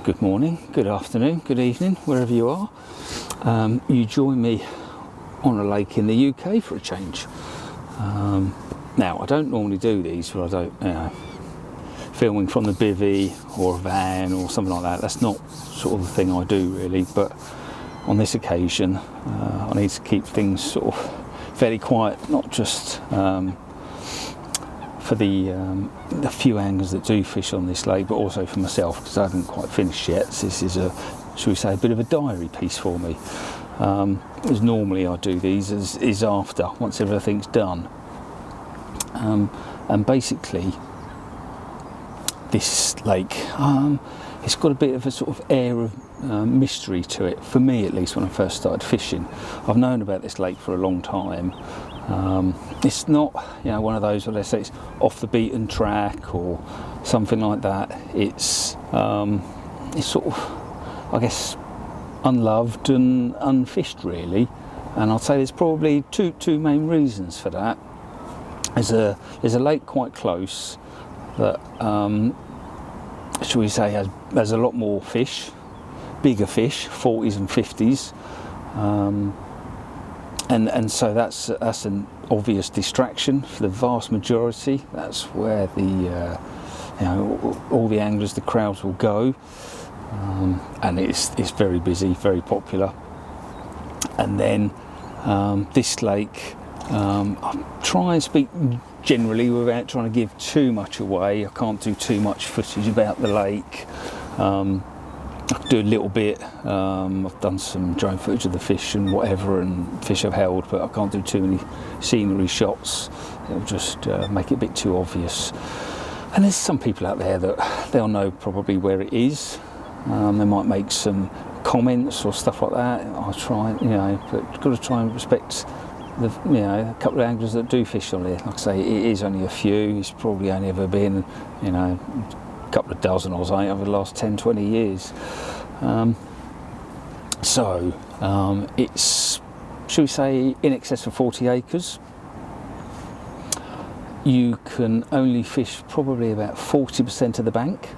good morning, good afternoon, good evening, wherever you are. You join me on a lake in the UK for a change. Now, I don't normally do these, but I don't, filming from the bivvy or a van or something like that. That's not sort of the thing I do really, but on this occasion, I need to keep things sort of fairly quiet, not just for the few anglers that do fish on this lake, but also for myself, because I haven't quite finished yet. So this is shall we say, a bit of a diary piece for me. As normally I do these is after, once everything's done. And basically, this lake, it's got a bit of a sort of air of mystery to it, for me at least, when I first started fishing. I've known about this lake for a long time. It's not, one of those where they say it's off the beaten track or something like that. It's sort of, I guess, unloved and unfished really. And I'd say there's probably two main reasons for that. There's a lake quite close that, shall we say, has a lot more fish, bigger fish, 40s and 50s. And so that's an obvious distraction for the vast majority. That's where the all the anglers, the crowds will go, and it's very busy, very popular. And then this lake, I try and speak generally without trying to give too much away. I can't do too much footage about the lake. I can do a little bit. I've done some drone footage of the fish and whatever, and fish I've held, but I can't do too many scenery shots. It'll just make it a bit too obvious. And there's some people out there that they'll know probably where it is. They might make some comments or stuff like that. I'll try, but got to try and respect a couple of anglers that do fish on here. Like I say, it is only a few. It's probably only ever been, couple of dozen or something over the last 10-20 years. It's, should we say, in excess of 40 acres. You can only fish probably about 40% of the bank.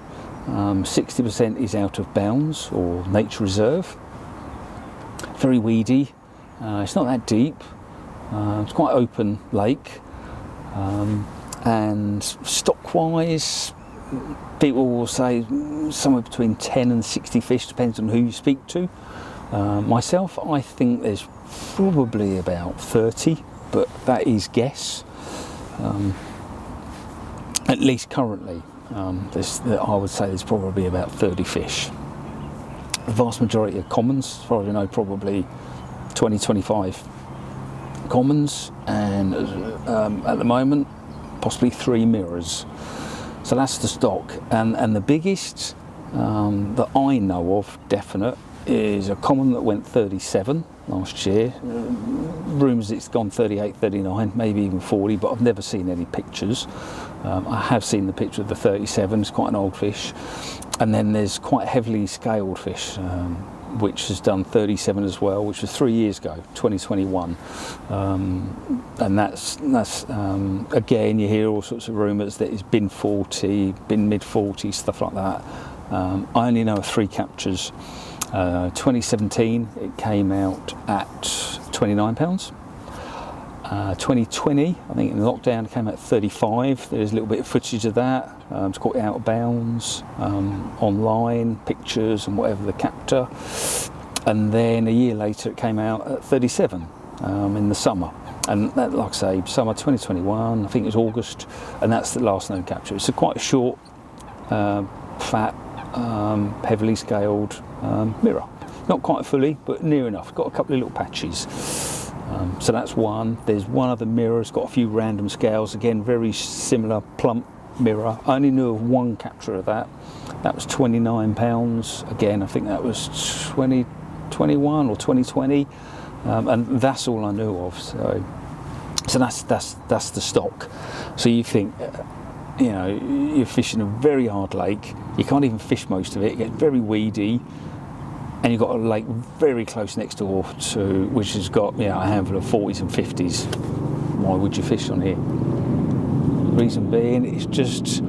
60% is out of bounds or nature reserve. Very weedy. It's not that deep. It's quite open lake. And stock-wise, people will say somewhere between 10 and 60 fish, depends on who you speak to. Myself, I think there's probably about 30, but that is guess. At least currently, I would say there's probably about 30 fish. The vast majority are commons, as far as I know, probably 20-25 commons, and at the moment, possibly 3 mirrors. So that's the stock, and the biggest that I know of, definite, is a common that went 37 last year. Rumours it's gone 38, 39, maybe even 40, but I've never seen any pictures. I have seen the picture of the 37, it's quite an old fish. And then there's quite heavily scaled fish, which has done 37 as well, which was 3 years ago, 2021. And that's again, you hear all sorts of rumours that it's been 40, been mid-40s, stuff like that. I only know of 3 captures. 2017, it came out at £29. 2020, I think in lockdown, it came out at 35. There's a little bit of footage of that. It's caught out of bounds, online, pictures and whatever, the captor. And then a year later, it came out at 37 in the summer. And that, like I say, summer 2021, I think it was August, and that's the last known capture. It's quite a short, fat, heavily scaled mirror. Not quite fully, but near enough. Got a couple of little patches. So that's one. There's one other mirror. It's got a few random scales. Again, very similar plump mirror. I only knew of one capture of that. That was £29. Again, I think that was 2021 or 2020. And that's all I knew of. So that's the stock. So you think, you're fishing a very hard lake. You can't even fish most of it. It gets very weedy. And you've got a lake very close next door to, which has got a handful of 40s and 50s. Why would you fish on here? Reason being, it's just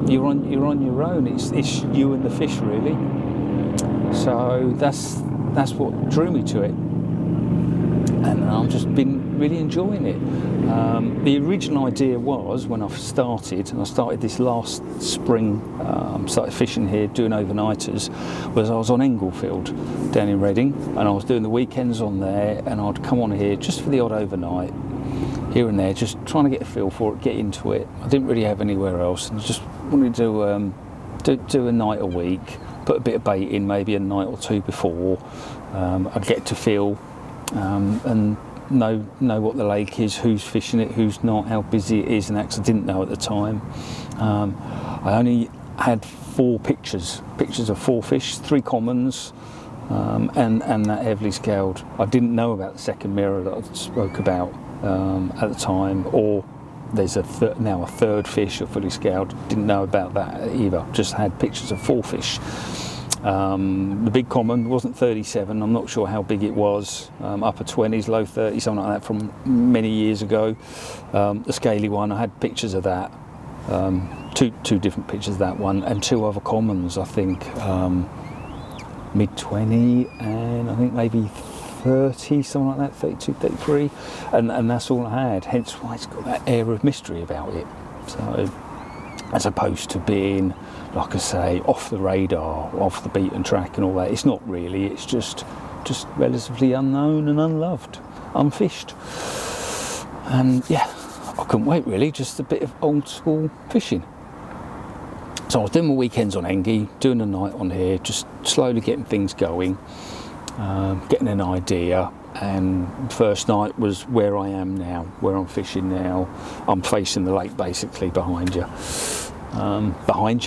you're on your own. It's you and the fish really. So that's what drew me to it, and I've just been really enjoying it. The original idea was, when I started this last spring, started fishing here, doing overnighters, was I was on Englefield down in Reading, and I was doing the weekends on there, and I'd come on here just for the odd overnight, here and there, just trying to get a feel for it, get into it. I didn't really have anywhere else, and just wanted to do a night a week, put a bit of bait in, maybe a night or two before. I'd get to feel and know what the lake is, who's fishing it, who's not, how busy it is, and that, 'cause I didn't know at the time. I only had 4 pictures of 4 fish, 3 commons, and that heavily scaled. I didn't know about the second mirror that I spoke about at the time, or there's now a third fish, a fully scaled. Didn't know about that either, just had pictures of 4 fish. The big common wasn't 37, I'm not sure how big it was, upper 20s, low 30s, something like that, from many years ago. The scaly one, I had pictures of that, two different pictures of that one, and 2 other commons, I think, mid-20 and I think maybe 30, something like that, 32, 33, and that's all I had, hence why it's got that air of mystery about it. So, as opposed to being, like I say, off the radar, off the beaten track and all that, it's not really, it's just relatively unknown and unloved, unfished. And yeah, I couldn't wait really, just a bit of old school fishing. So I was doing my weekends on Engie, doing a night on here, just slowly getting things going, getting an idea. And first night was where I am now, where I'm fishing now. I'm facing the lake basically behind you, behind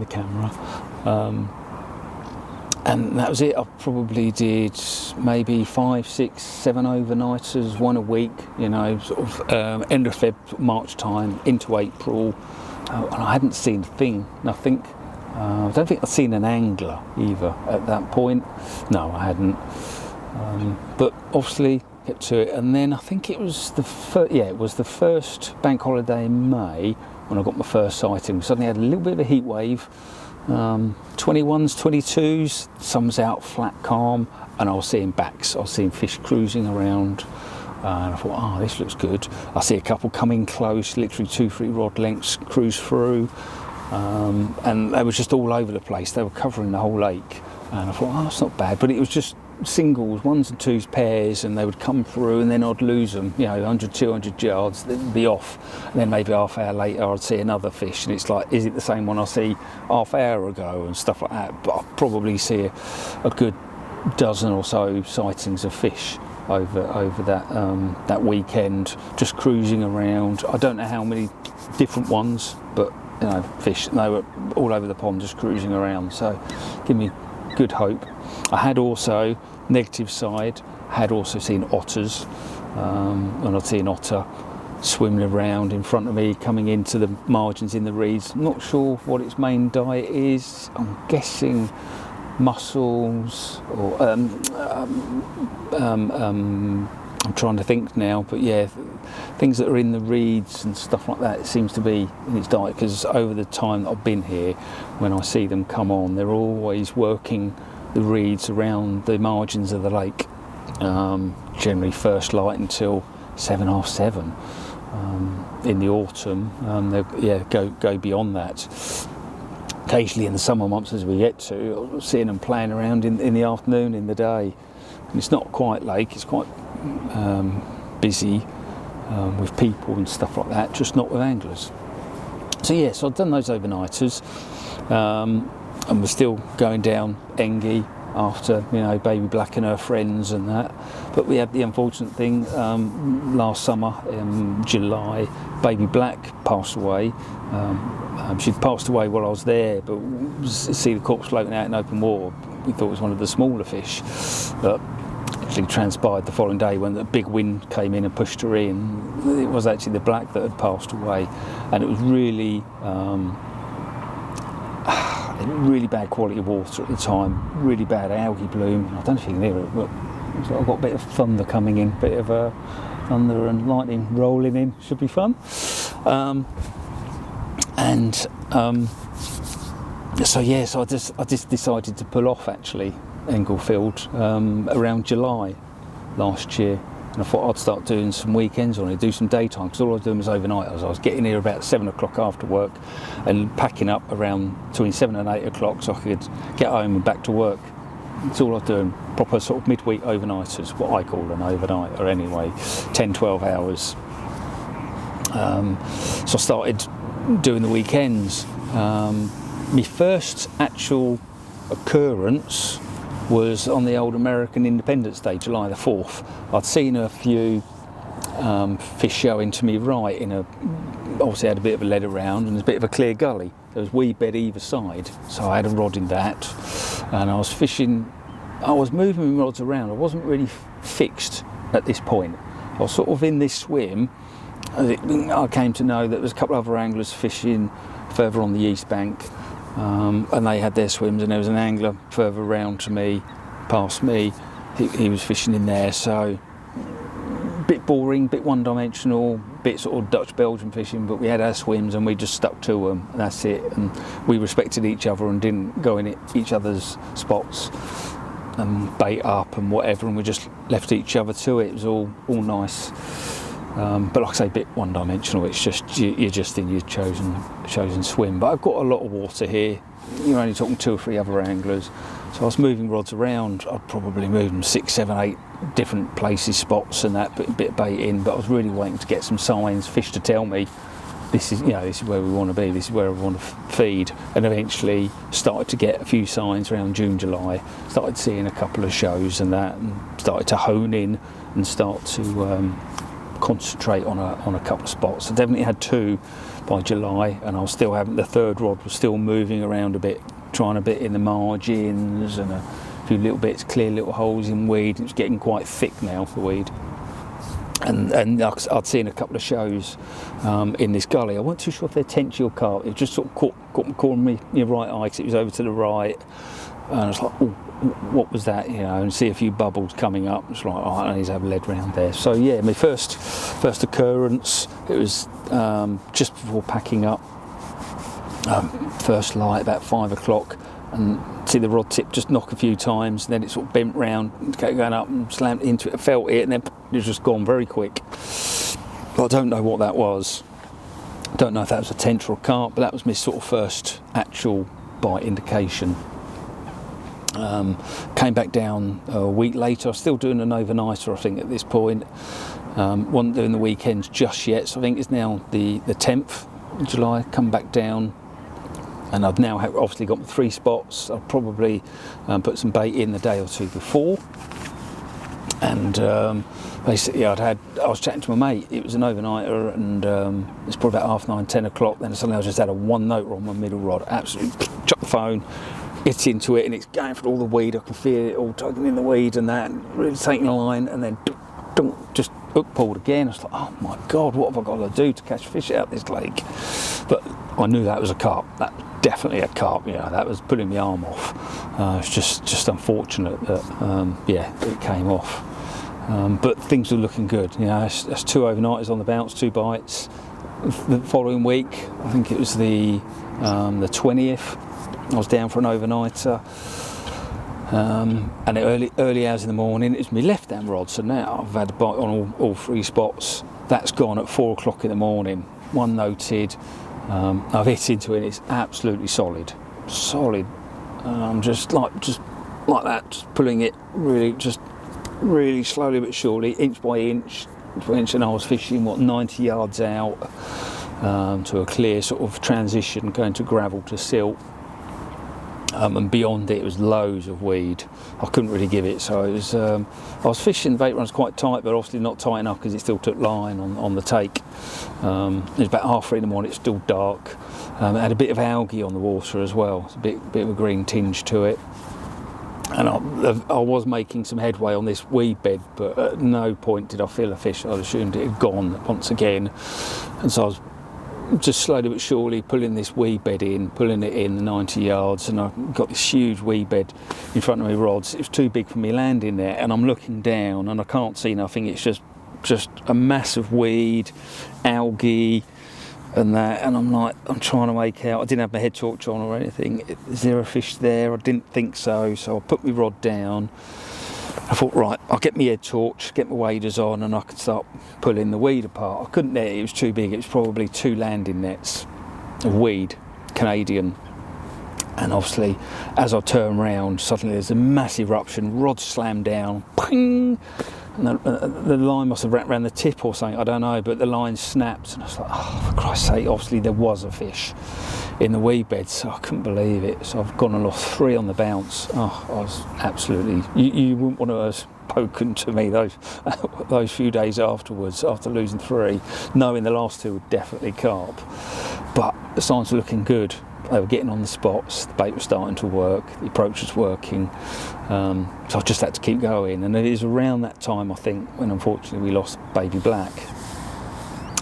the camera, and that was it. I probably did maybe 5, 6, 7 overnighters, 1 a week, you know, sort of end of Feb, March time into April, and I hadn't seen a thing, nothing. I don't think I'd seen an angler either at that point. No, I hadn't. But obviously kept to it, and then I think it was the first bank holiday in May when I got my first sighting. We suddenly had a little bit of a heat wave, 21s, 22s, sun's out, flat, calm, and I was seeing backs. I was seeing fish cruising around, and I thought, this looks good. I see a couple coming close, literally 2-3 rod lengths, cruise through, and they were just all over the place. They were covering the whole lake, and I thought, it's not bad, but it was just singles, 1s and 2s, pairs, and they would come through, and then I'd lose them, 100, 200 yards, they'd be off, and then maybe half hour later I'd see another fish, and it's like, is it the same one I see half hour ago, and stuff like that. But I'd probably see a good dozen or so sightings of fish over that weekend, just cruising around. I don't know how many different ones, but fish, they were all over the pond, just cruising around, so give me good hope. I had also, negative side, had also seen otters, and I'd see an otter swimming around in front of me, coming into the margins in the reeds. I'm not sure what its main diet is. I'm guessing mussels, or I'm trying to think now, but yeah, things that are in the reeds and stuff like that, it seems to be in its diet, because over the time that I've been here, when I see them come on, they're always working the reeds around the margins of the lake, generally first light until 7, half 7. In the autumn, they'll go beyond that. Occasionally in the summer months, as we get to, I'm seeing them playing around in the afternoon, in the day. And it's not quite lake, it's quite busy with people and stuff like that, just not with anglers. So yeah, so I've done those overnighters, and we're still going down Engie after, Baby Black and her friends and that. But we had the unfortunate thing last summer in July, Baby Black passed away. She'd passed away while I was there, but see the corpse floating out in open water, we thought it was one of the smaller fish. But actually transpired the following day when the big wind came in and pushed her in. It was actually the black that had passed away, and it was really really bad quality of water at the time, really bad algae bloom. I don't know if you can hear it, but I've got a bit of thunder coming in, bit of thunder and lightning rolling in, should be fun. So I just decided to pull off actually Englefield around July last year, and I thought I'd start doing some weekends on it, do some daytime, because all I was doing was overnight. I was getting here about 7 o'clock after work and packing up around between 7 and 8 o'clock so I could get home and back to work. That's all I was doing, proper sort of midweek overnighters, what I call an overnighter anyway, 10-12 hours. So I started doing the weekends. My first actual occurrence was on the old American Independence Day, July the 4th. I'd seen a few fish showing to me right obviously had a bit of a lead around and there's a bit of a clear gully. There was weed bed either side, so I had a rod in that, and I was fishing. I was moving my rods around. I wasn't really fixed at this point. I was sort of in this swim. I came to know that there was a couple of other anglers fishing further on the east bank, and they had their swims, and there was an angler further round to me, past me. He was fishing in there, so bit boring, bit one-dimensional, bit sort of Dutch-Belgian fishing, but we had our swims and we just stuck to them, and that's it. And we respected each other and didn't go in each other's spots and bait up and whatever, and we just left each other to it. It was all nice. But like I say, a bit one-dimensional. It's just you're just in your chosen swim. But I've got a lot of water here. You're only talking 2 or 3 other anglers. So I was moving rods around. I'd probably move them 6, 7, 8 different places, spots, and that, put a bit of bait in. But I was really waiting to get some signs, fish to tell me this is where we want to be. This is where I want to feed. And eventually started to get a few signs around June, July. Started seeing a couple of shows and that, and started to hone in and start to concentrate on a couple of spots. I definitely had 2 by July, and I was still having the third rod was still moving around a bit, trying a bit in the margins and a few little bits, clear little holes in weed. It was getting quite thick now for weed, and I'd seen a couple of shows in this gully. I wasn't too sure if they're tench or carp. It just sort of caught me your right eye because it was over to the right, and I was like, oh, what was that, and see a few bubbles coming up. It's like, oh, I need to have a lead round there. So yeah, my first occurrence, it was just before packing up, first light about 5 o'clock, and see the rod tip just knock a few times, and then it sort of bent round, going up and slammed into it. I felt it, and then it was just gone very quick. But I don't know what that was. I don't know if that was a tench or a carp, but that was my sort of first actual bite indication. Came back down a week later. I was still doing an overnighter, I think, at this point. Wasn't doing the weekends just yet, so I think it's now the 10th of July. Come back down, and I've now obviously got 3 spots. I'll probably put some bait in the day or 2 before. And basically, I was chatting to my mate. It was an overnighter, and it's probably about 9:30, 10 o'clock. Then suddenly I just had a 1-noter on my middle rod. Absolutely, chucked the phone. It's into it, and it's going for all the weed. I can feel it all tugging in the weed and that, and really taking the line, and then just hook pulled again. I was like, oh my God, what have I got to do to catch fish out this lake? But I knew that was a carp. That was definitely a carp. That was pulling my arm off. It's just unfortunate that it came off. But things were looking good. That's 2 overnighters on the bounce, 2 bites. The following week, I think it was the 20th. I was down for an overnighter, and early hours in the morning, it was my left hand rod. So now I've had a bite on all 3 spots. That's gone at 4 o'clock in the morning. 1 noted. I've hit into it. It's absolutely solid. I'm just like that, just pulling it really slowly but surely, inch by inch, and I was fishing 90 yards out to a clear sort of transition, going to gravel to silt. And beyond it was loads of weed. I couldn't really give it, so it was. I was fishing, the bait runs quite tight, but obviously not tight enough because it still took line on the take. It was about 3:30 in the morning. It's still dark. It had a bit of algae on the water as well. It's a bit of a green tinge to it. And I was making some headway on this weed bed, but at no point did I feel a fish. I assumed it had gone once again, and so I was just slowly but surely pulling this weed bed in, pulling it in the 90 yards, and I got this huge weed bed in front of me rods. It was too big for me landing there, and I'm looking down and I can't see nothing. It's just a mass of weed, algae, and that, and I'm trying to make out. I didn't have my head torch on or anything. Is there a fish there? I didn't think so, so I put my rod down. I thought, right, I'll get my head torch, get my waders on, and I can start pulling the weed apart. I couldn't net it, it was too big. It was probably 2 landing nets of weed, Canadian. And obviously, as I turn round, suddenly there's a massive eruption, rod slammed down, ping! And the line must have wrapped around the tip or something, I don't know, but the line snapped, and I was like, oh, for Christ's sake, obviously there was a fish in the weed bed, so I couldn't believe it. So I've gone and lost 3 on the bounce. Oh, I was absolutely, you wouldn't want to have spoken to me those few days afterwards, after losing 3, knowing the last 2 were definitely carp. But the signs were looking good. They were getting on the spots, the bait was starting to work, the approach was working, so I just had to keep going. And it is around that time, I think, when unfortunately we lost baby black.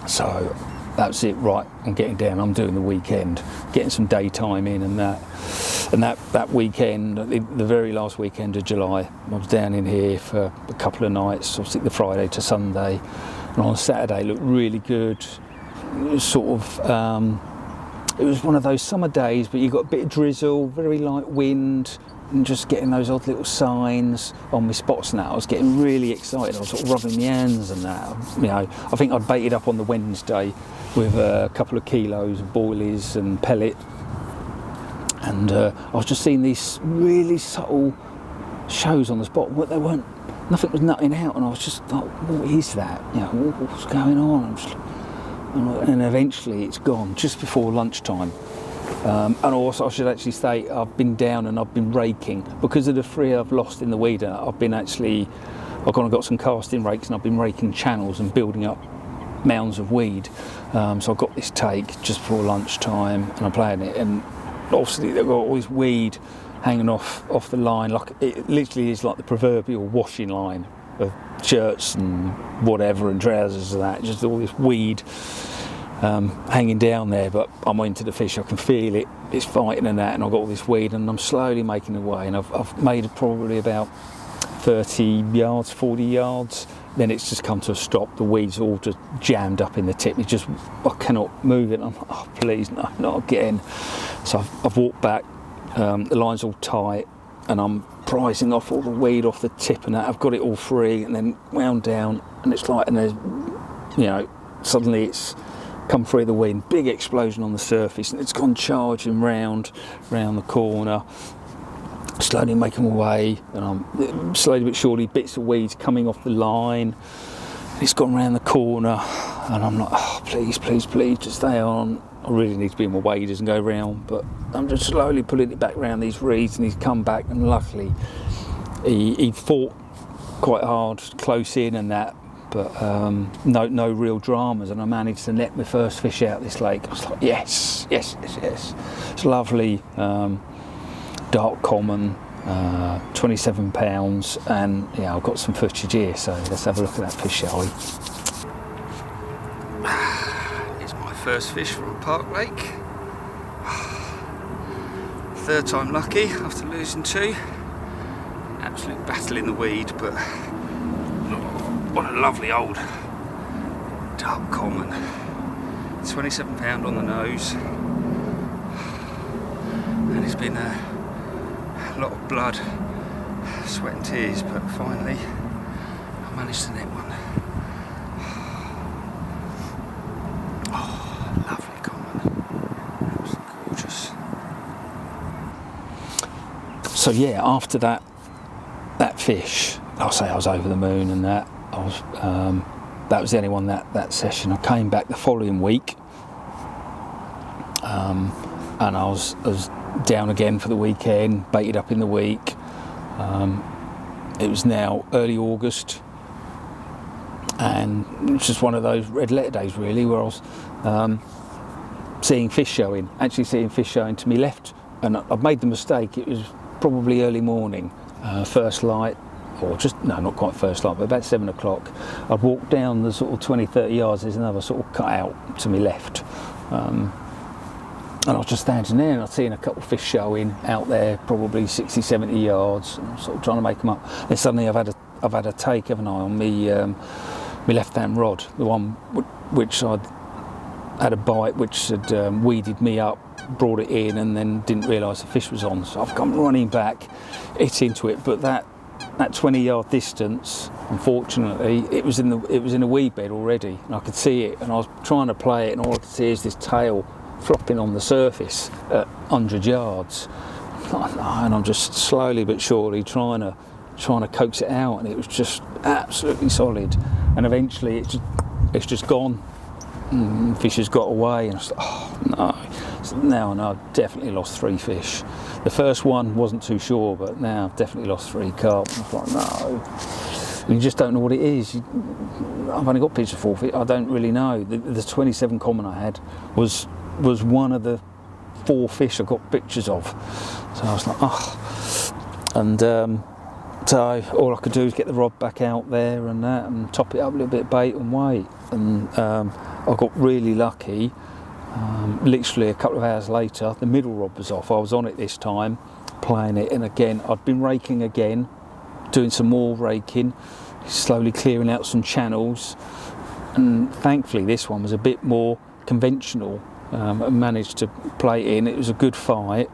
So that's it, right, I'm getting down, I'm doing the weekend, getting some daytime in, and that weekend, the very last weekend of July, I was down in here for a couple of nights, obviously the Friday to Sunday, and on Saturday it looked really good. It was sort of, it was one of those summer days, but you got a bit of drizzle, very light wind, and just getting those odd little signs on my spots now. I was getting really excited. I was sort of rubbing my hands and that. You know, I think I'd baited up on the Wednesday with a couple of kilos of boilies and pellet, and I was just seeing these really subtle shows on the spot. Nothing was nutting out, and I was just like, what is that? You know, what's going on? And eventually it's gone just before lunchtime. And also I should actually say I've been down and I've been raking because of the 3 I've lost in the weeder. I've gone and got some casting rakes, and I've been raking channels and building up mounds of weed. So I got this take just before lunchtime, and I'm playing it, and obviously they've got all this weed hanging off the line, like it literally is like the proverbial washing line of shirts and whatever and trousers and that, just all this weed hanging down there. But I'm into the fish, I can feel it, it's fighting and that, and I've got all this weed, and I'm slowly making away, and I've made probably about 30 yards, 40 yards, then it's just come to a stop. The weed's all just jammed up in the tip. I cannot move it. I'm like, oh please, no, not again. So I've walked back, the line's all tight, and I'm prizing off all the weed off the tip and that. I've got it all free, and then wound down, and it's like, and there's, you know, suddenly it's come through the wind, big explosion on the surface, and it's gone charging round the corner, slowly making my way, and I'm slowly but surely bits of weeds coming off the line. It's gone round the corner, and I'm like, oh please, just stay on. I really need to be in my waders and go round, but I'm just slowly pulling it back round these reeds, and he's come back, and luckily he fought quite hard, close in and that, but no real dramas, and I managed to net my first fish out this lake. I was like, yes. It's lovely, dark common, 27 pounds, and yeah, I've got some footage here, so let's have a look at that fish, shall we? It's my first fish from Park Lake. 3rd time lucky after losing 2. Absolute battle in the weed, but what a lovely old dark common. 27 pound on the nose, and it's been a lot of blood, sweat and tears, but finally I managed to net one. Oh, lovely common, absolutely gorgeous. So yeah, after that fish, I'll say I was over the moon, and that was the only one that session. I came back the following week, and I was down again for the weekend, baited up in the week. It was now early August, and it's just one of those red letter days really, where I was seeing fish showing to me left, and I've made the mistake. It was probably early morning, first light, or not quite first light, but about 7 o'clock. I'd walked down the sort of 20-30 yards, there's another sort of cut out to me left, and I was just standing there, and I'd seen a couple of fish showing out there, probably 60-70 yards, and I was sort of trying to make them up. Then suddenly I've had a take, haven't I, on me left hand rod, the one which I'd had a bite which had weeded me up, brought it in, and then didn't realise the fish was on. So I've come running back, hit into it, but that 20-yard distance, unfortunately, it was in a weed bed already, and I could see it, and I was trying to play it, and all I could see is this tail flopping on the surface at 100 yards. And I'm just slowly but surely trying to coax it out, and it was just absolutely solid. And eventually it's just gone. Fish has got away, and I was like, oh no. So now I definitely lost 3 fish. The first one wasn't too sure, but now I've definitely lost 3 carp. I was like, no. And you just don't know what it is. I've only got pictures of 4 fish. I don't really know. The 27 common I had was one of the 4 fish I got pictures of. So I was like, oh. And so all I could do is get the rod back out there and that, and top it up a little bit of bait and wait. And I got really lucky. Literally a couple of hours later, the middle rod was off. I was on it this time, playing it, and again I'd been raking again, doing some more raking, slowly clearing out some channels, and thankfully this one was a bit more conventional. I managed to play it in. It was a good fight,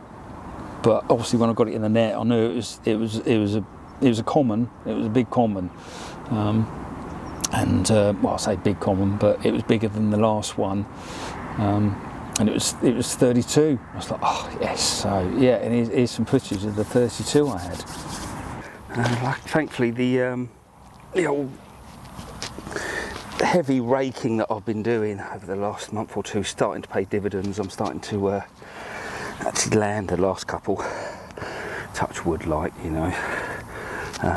but obviously when I got it in the net, I knew it was a common. It was a big common, well, I say big common, but it was bigger than the last one. And it was 32. I was like, oh yes. So yeah, and here's some footage of the 32 I had. Thankfully, the old heavy raking that I've been doing over the last month or two is starting to pay dividends. I'm starting to actually land the last couple. Touch wood, like, you know,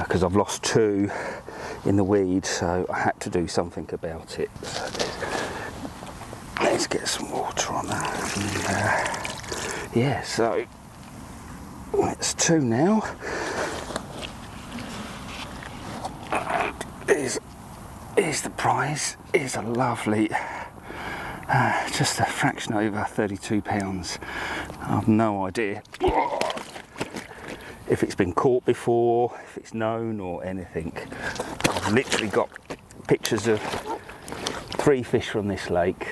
because I've lost 2 in the weed, so I had to do something about it. So let's get some water on that. And, yeah, so it's 2 now. Here's the prize. Here's a lovely, just a fraction over 32 pounds. I've no idea if it's been caught before, if it's known or anything. I've literally got pictures of 3 fish from this lake,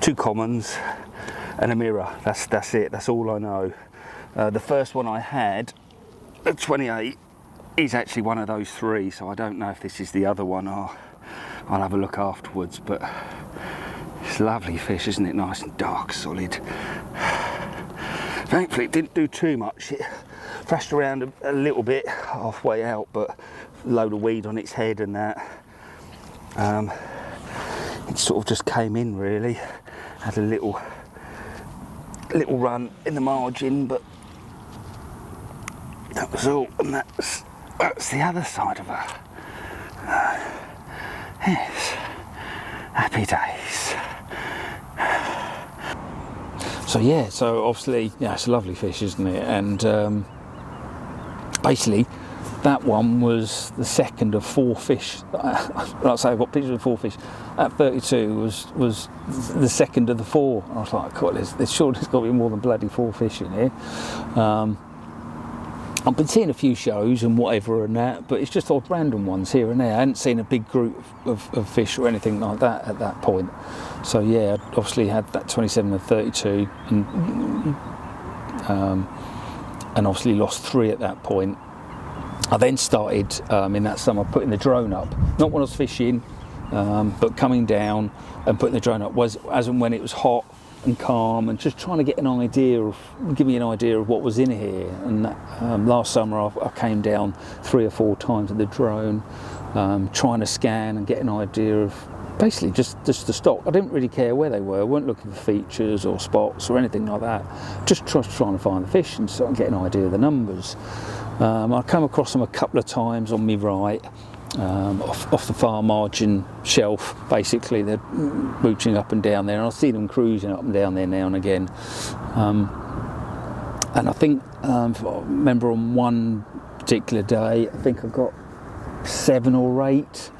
2 commons and a mirror. That's it, that's all I know. The first one I had at 28 is actually one of those 3, so I don't know if this is the other one. I'll have a look afterwards, but it's lovely fish, isn't it? Nice and dark, solid. Thankfully it didn't do too much. It thrashed around a little bit halfway out, but a load of weed on its head and that. It sort of just came in really. Had a little run in the margin, but that was all, and that's the other side of her. Yes, happy days. So yeah, so obviously, yeah, it's a lovely fish, isn't it? And basically, that one was the second of 4 fish. Like I say, I've got pictures of 4 fish. At 32 was the second of the 4. And I was like, God, there's got to be more than bloody 4 fish in here. I've been seeing a few shows and whatever and that, but it's just odd random ones here and there. I hadn't seen a big group of fish or anything like that at that point. So yeah, I obviously had that 27 and 32, and obviously lost 3 at that point. I then started in that summer putting the drone up, not when I was fishing, but coming down and putting the drone up was as and when it was hot and calm, and just trying to get give me an idea of what was in here. And last summer I came down 3 or 4 times with the drone, trying to scan and get an idea of basically just the stock. I didn't really care where they were. I weren't looking for features or spots or anything like that. Just trying to find the fish and sort of get an idea of the numbers. I come across them a couple of times on me right, off the far margin shelf. Basically, they're mooching up and down there, and I see them cruising up and down there now and again. And I think, I remember on one particular day, I think I got 7 or 8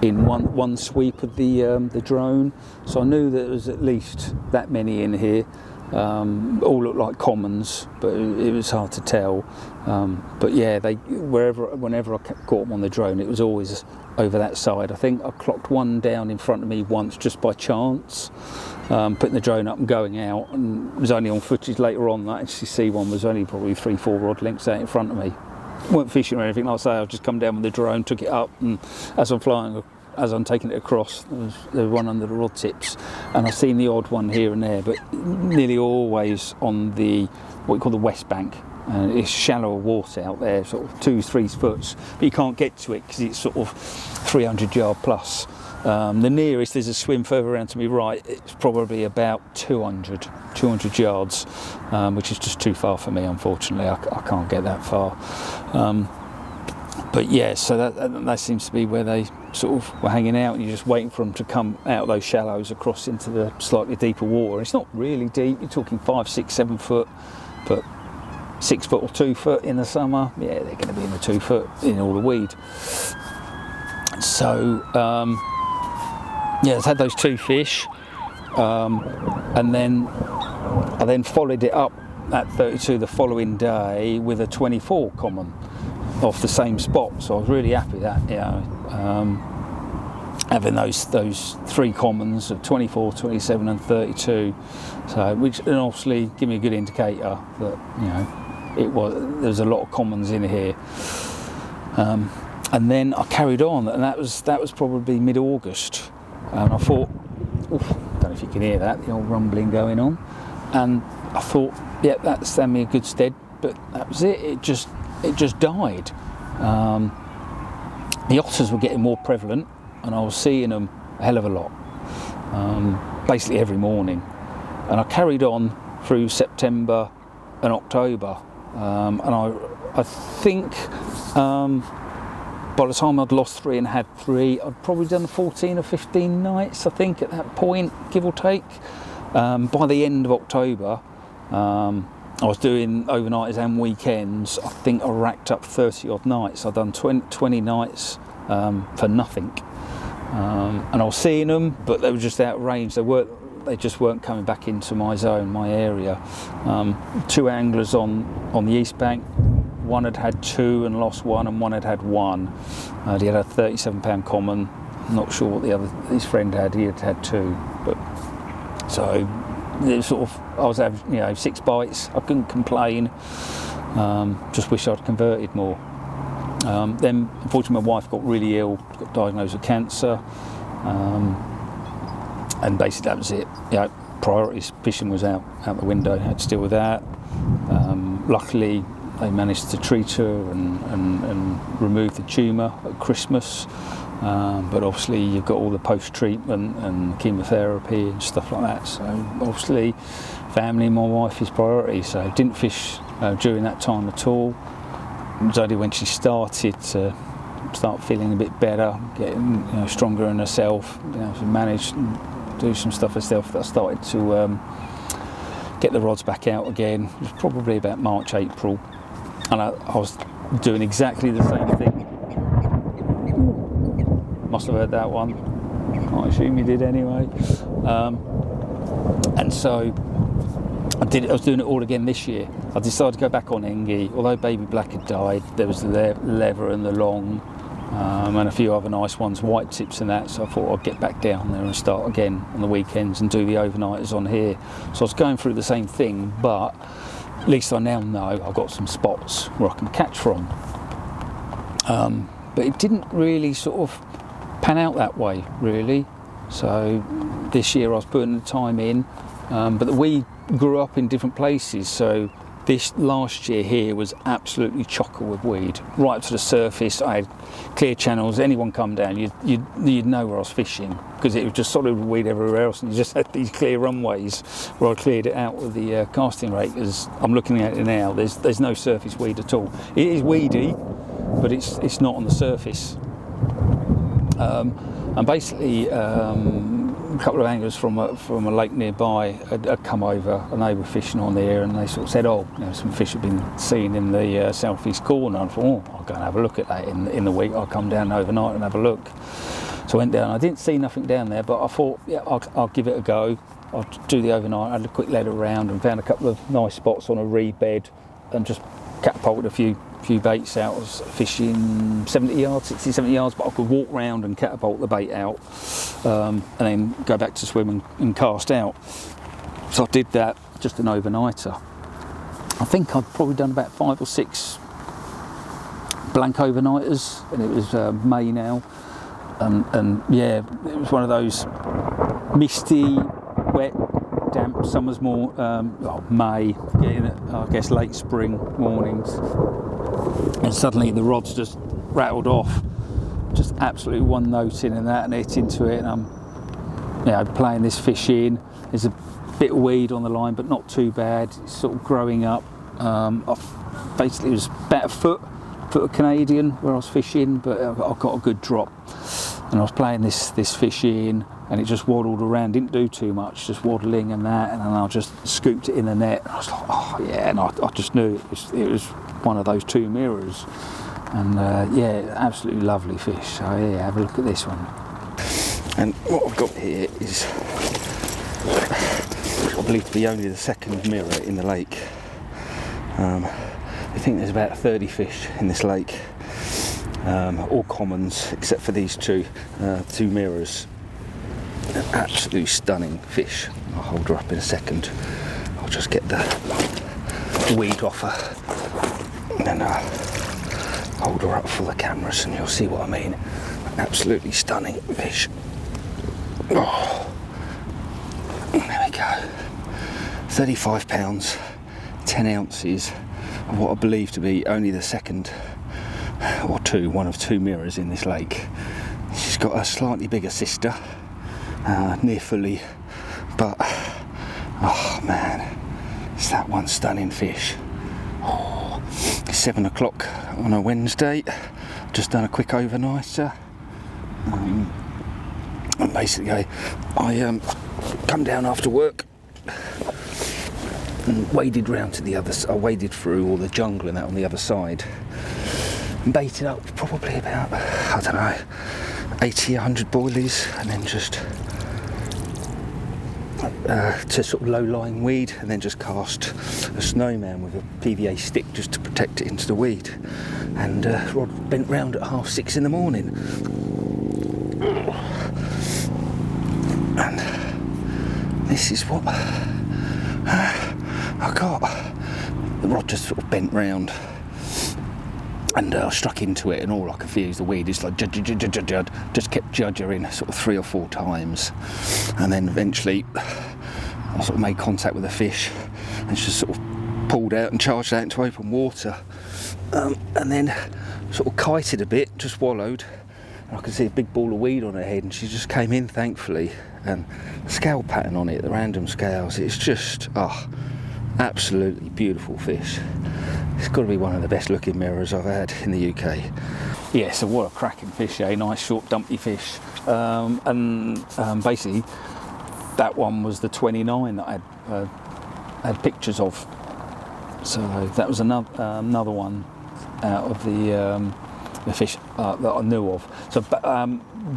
in one sweep of the drone. So I knew that there was at least that many in here. all looked like commons, but it was hard to tell. But yeah, whenever I caught them on the drone, it was always over that side. I think I clocked one down in front of me once just by chance, putting the drone up and going out, and it was only on footage later on that I actually see one was only probably 3-4 rod lengths out in front of me. Weren't fishing or anything, like I say, I've just come down with the drone, took it up, and as I'm taking it across, there was one under the rod tips, and I've seen the odd one here and there, but nearly always on the what we call the west bank. It's shallower water out there, sort of 2-3 foot, but you can't get to it because it's sort of 300 yard plus. The nearest, there's a swim further around to me right, it's probably about 200 yards, which is just too far for me, unfortunately. I can't get that far. But yeah, so that seems to be where they sort of were hanging out, and you're just waiting for them to come out of those shallows across into the slightly deeper water. It's not really deep, you're talking 5, 6, 7 foot, but 6 foot or 2 foot in the summer, yeah, they're going to be in the 2 foot in all the weed. So yeah, I've had those 2 fish, and then I then followed it up at 32 the following day with a 24 common off the same spot. So I was really happy that, you know, having those 3 commons of 24, 27 and 32, so which obviously give me a good indicator that, you know, there's a lot of commons in here. And then I carried on, and that was probably mid-August, and I thought, don't know if you can hear that, the old rumbling going on, and I thought, yeah, that stand me a good stead, but that was it. It just died. The otters were getting more prevalent, and I was seeing them a hell of a lot, basically every morning, and I carried on through September and October, and I think by the time I'd lost 3 and had 3, I'd probably done 14 or 15 nights, I think, at that point, give or take. By the end of October, I was doing overnighters and weekends. I think I racked up 30 odd nights. I'd done 20 nights for nothing, and I was seeing them, but they were just out of range. They just weren't coming back into my zone, my area. 2 anglers on the east bank. One had 2 and lost 1, and one had 1. He had a 37-pound common. I'm not sure what his friend had. He had 2, but so it was sort of, I was having, you know, 6 bites. I couldn't complain. Just wish I'd converted more. Then, unfortunately, my wife got really ill. Got diagnosed with cancer, and basically that was it. You know, priorities. Fishing was out the window. Had to deal with that. Luckily, they managed to treat her and remove the tumour at Christmas, but obviously you've got all the post-treatment and chemotherapy and stuff like that, so obviously family and my wife is priority, so didn't fish during that time at all. It was only when she started to start feeling a bit better, getting, you know, stronger in herself, you know, to manage and do some stuff herself, that I started to get the rods back out again. It was probably about March, April. And I was doing exactly the same thing. Must have heard that one. I assume you did anyway. And so I was doing it all again this year. I decided to go back on Engie. Although Baby Black had died, there was the lever and the long, and a few other nice ones, white tips and that. So I thought I'd get back down there and start again on the weekends and do the overnighters on here. So I was going through the same thing, but at least I now know I've got some spots where I can catch from. But it didn't really sort of pan out that way, really. So this year I was putting the time in, but we grew up in different places. So this last year here was absolutely chocker with weed, right up to the surface. I had clear channels. Anyone come down, you'd know where I was fishing, because it was just solid with weed everywhere else, and you just had these clear runways where I cleared it out with the casting rake. As I'm looking at it now, there's no surface weed at all. It is weedy, but it's not on the surface. And basically, a couple of anglers from a lake nearby had come over, and they were fishing on there, and they sort of said, "Oh, you know, some fish have been seen in the southeast corner." And I thought, "Oh, I'll go and have a look at that in the week. I'll come down overnight and have a look." So I went down. I didn't see nothing down there, but I thought, yeah, I'll give it a go. I'd do the overnight. I had a quick lead around and found a couple of nice spots on a reed bed and just catapulted a few baits out. I was fishing 70 yards, 60, 70 yards, but I could walk round and catapult the bait out and then go back to swim and cast out. So I did that, just an overnighter. I think I'd probably done about 5 or 6 blank overnighters, and it was May now, and yeah, it was one of those misty, wet, damp summers, more May, getting I guess late spring mornings, and suddenly the rod's just rattled off, just absolutely one note in and that, and hit into it, and I'm playing this fish in. There's a bit of weed on the line, but not too bad. It's sort of growing up. Basically, it was about a foot of Canadian where I was fishing, but I got a good drop, and I was playing this fish in, and it just waddled around, didn't do too much, just waddling and that, and then I just scooped it in the net, and I was like, oh yeah, and I just knew it was one of those 2 mirrors, and yeah, absolutely lovely fish. So yeah, have a look at this one. And what I've got here is I believe to be only the 2nd mirror in the lake. I think there's about 30 fish in this lake, all commons except for these two mirrors. They're absolutely stunning fish. I'll hold her up in a second. I'll just get the weed off her and then hold her up for the cameras, and you'll see what I mean. Absolutely stunning fish. Oh. There we go. 35 pounds, 10 ounces of what I believe to be only the 2nd or one of 2 mirrors in this lake. She's got a slightly bigger sister, near fully, but oh man, it's that one stunning fish. Oh, it's 7 o'clock on a Wednesday. Just done a quick overnighter. And basically, I come down after work and waded round to the other side. I waded through all the jungle and that on the other side, and baited up probably about, I don't know, 80, 100 boilies, and then just to sort of low-lying weed, and then just cast a snowman with a PVA stick just to protect it into the weed, and rod bent round at 6:30 in the morning. And this is what I got. The rod just sort of bent round, and I struck into it, and all I could feel is the weed. It's like jud, just kept juddering sort of 3 or 4 times, and then eventually I sort of made contact with the fish, and she just sort of pulled out and charged out into open water, and then sort of kited a bit, just wallowed. I could see a big ball of weed on her head, and she just came in, thankfully, and the scale pattern on it, the random scales, it's just absolutely beautiful fish. It's got to be one of the best looking mirrors I've had in the UK. Yeah, so what a cracking fish, eh? Nice short dumpy fish, and basically that one was the 29 that I had pictures of, so that was another one out of the fish that I knew of. So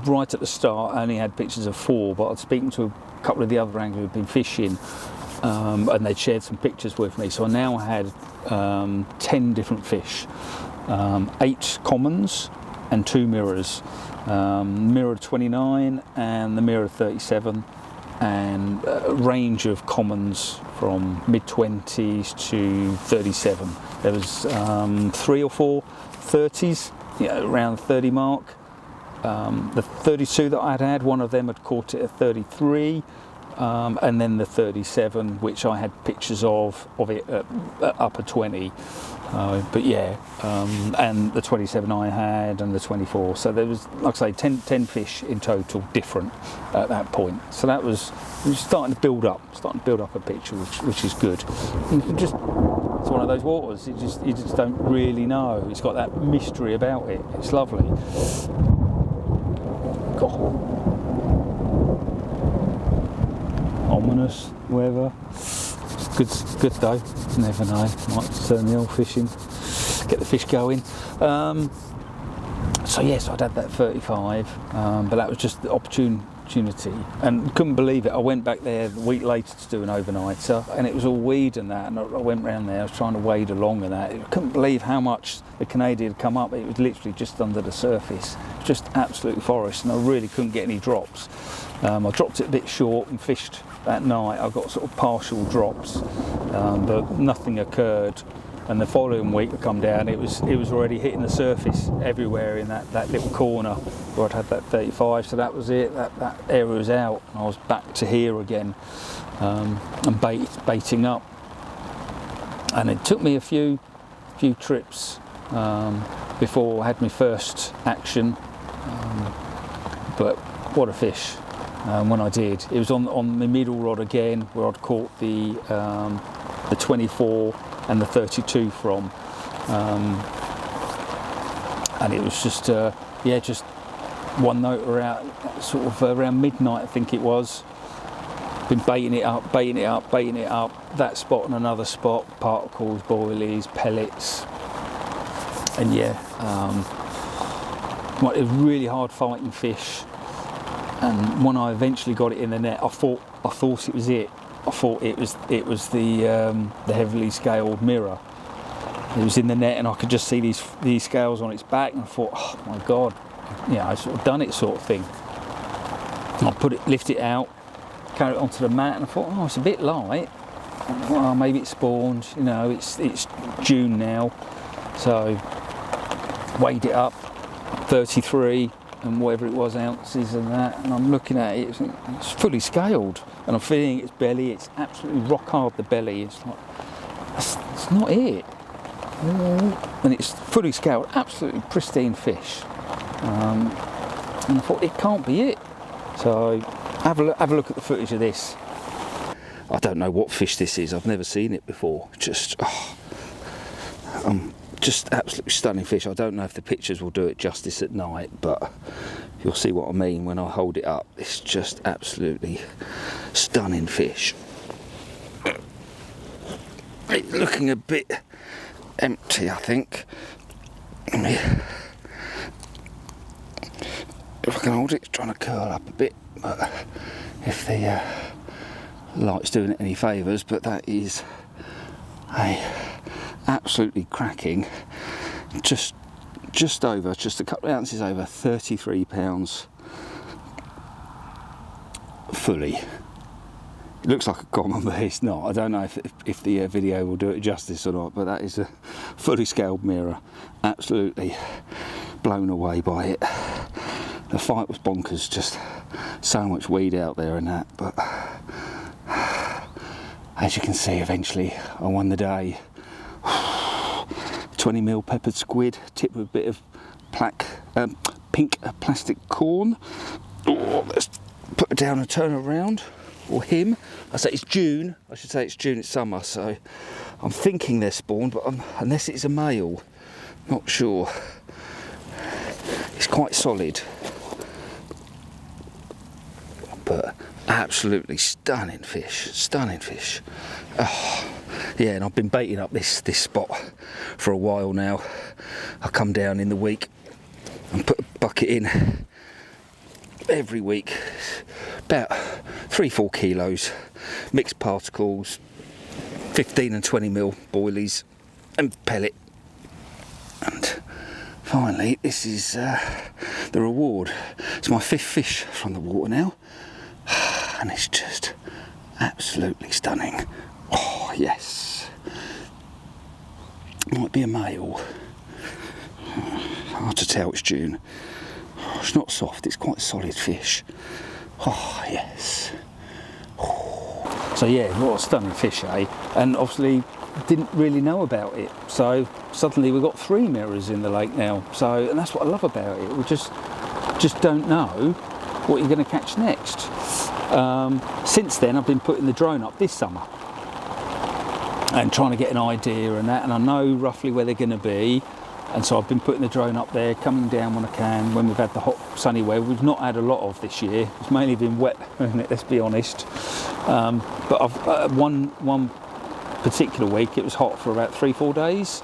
right at the start I only had pictures of 4, but I was speaking to a couple of the other anglers who'd been fishing, and they'd shared some pictures with me, so I now had 10 different fish, 8 commons and 2 mirrors, mirror 29 and the mirror 37, and a range of commons from mid-20s to 37. There was 3 or 4 30s, around the 30 mark. The 32 that I'd had, one of them had caught it at 33, and then the 37, which I had pictures of it at upper 20. But yeah, and the 27 I had, and the 24. So there was, like I say, 10 fish in total, different at that point. So it was starting to build up a picture, which is good. And it's one of those waters. You just don't really know. It's got that mystery about it. It's lovely. God. Ominous weather. Good though. Never know. Might turn the old fishing. Get the fish going. So yes, I'd had that 35, but that was just the opportune opportunity, and couldn't believe it. I went back there the week later to do an overnighter, and it was all weed and that, and I went round there, I was trying to wade along and that. I couldn't believe how much the Canadian had come up. It was literally just under the surface, just absolutely forest, and I really couldn't get any drops. I dropped it a bit short and fished that night. I got sort of partial drops, but nothing occurred. And the following week I come down, it was already hitting the surface everywhere in that little corner where I'd had that 35. So that was it. That area was out, and I was back to here again, and baiting up. And it took me a few trips before I had my first action. But what a fish! When I did, it was on the middle rod again, where I'd caught the 24 and the 32 from, and it was just just one note around sort of around midnight, I think it was. Been baiting it up, that spot and another spot, particles, boilies, pellets, and it was really hard fighting fish. And when I eventually got it in the net, I thought it was it. I thought it was the heavily scaled mirror. It was in the net, and I could just see these scales on its back, and I thought, oh my god, I sort of done it, sort of thing. And I lift it out, carry it onto the mat, and I thought, oh, it's a bit light. Well, maybe it spawned. It's June now, so weighed it up, 33 and whatever it was ounces and that, and I'm looking at it, it's fully scaled, and I'm feeling its belly, it's absolutely rock hard, the belly, it's like, it's not it, and it's fully scaled, absolutely pristine fish, and I thought it can't be it. So have a look at the footage of this. I don't know what fish this is, I've never seen it before, just absolutely stunning fish. I don't know if the pictures will do it justice at night, but you'll see what I mean when I hold it up. It's just absolutely stunning fish. It's looking a bit empty, I think. If I can hold it, it's trying to curl up a bit, but if the light's doing it any favours, but that is absolutely cracking, just a couple of ounces over, 33 pounds fully. It looks like a common, but it's not. I don't know if the video will do it justice or not, but that is a fully scaled mirror. Absolutely blown away by it. The fight was bonkers, just so much weed out there and that, but as you can see, eventually I won the day. 20mm peppered squid, tipped with a bit of pink plastic corn. Let's put it down and turn around, or him. I say it's June, it's summer, so I'm thinking they're spawned, but unless it's a male, not sure. It's quite solid, but absolutely stunning fish. Oh, yeah, and I've been baiting up this spot for a while now. I come down in the week and put a bucket in every week, about 3-4 kilos, mixed particles, 15 and 20mm boilies and pellet. And finally, this is the reward. It's my 5th fish from the water now, and it's just absolutely stunning. Oh yes, might be a male, hard to tell, it's June. Oh, it's not soft, it's quite a solid fish. Oh yes. Oh. So yeah, what a stunning fish, eh? And obviously didn't really know about it, so suddenly we've got 3 mirrors in the lake now, so, and that's what I love about it. We just don't know what you're going to catch next. Since then I've been putting the drone up this summer and trying to get an idea and that, and I know roughly where they're going to be, and so I've been putting the drone up there, coming down when I can, when we've had the hot sunny weather. We've not had a lot of this year, it's mainly been wet, hasn't it, let's be honest, but I've one particular week it was hot for about 3-4 days,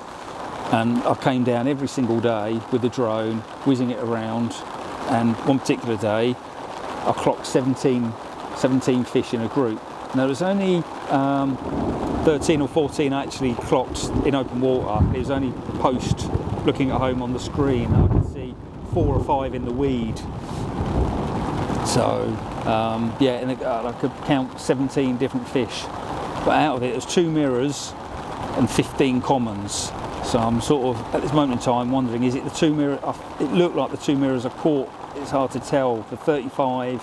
and I came down every single day with the drone, whizzing it around, and one particular day I clocked 17 fish in a group. Now there's only 13 or 14 actually clocked in open water. It was only post looking at home on the screen. I could see 4 or 5 in the weed. So yeah, and I could count 17 different fish. But out of it, there's 2 mirrors and 15 commons. So I'm sort of, at this moment in time, wondering, is it the 2 mirrors? It looked like the 2 mirrors are caught. It's hard to tell. The 35,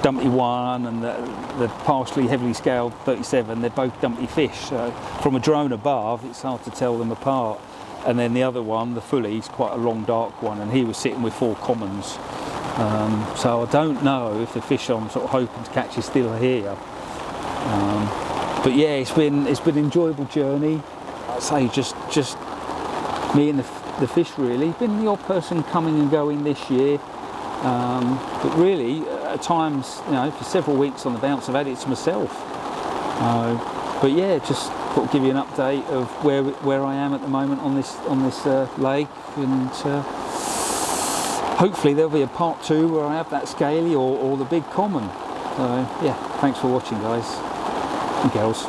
dumpy 1, and the partially heavily scaled 37, they're both dumpy fish. So from a drone above, it's hard to tell them apart. And then the other one, the fully, is quite a long, dark one, and he was sitting with 4 commons. So I don't know if the fish I'm sort of hoping to catch is still here. But yeah, it's been an enjoyable journey. I'd say just me and the fish really. Been the odd person coming and going this year, but really at times, you know, for several weeks on the bounce, I've had it to myself. But yeah, just thought I'd give you an update of where I am at the moment on this lake, and hopefully there'll be a part 2 where I have that scaly or the big common. So yeah, thanks for watching, guys and girls.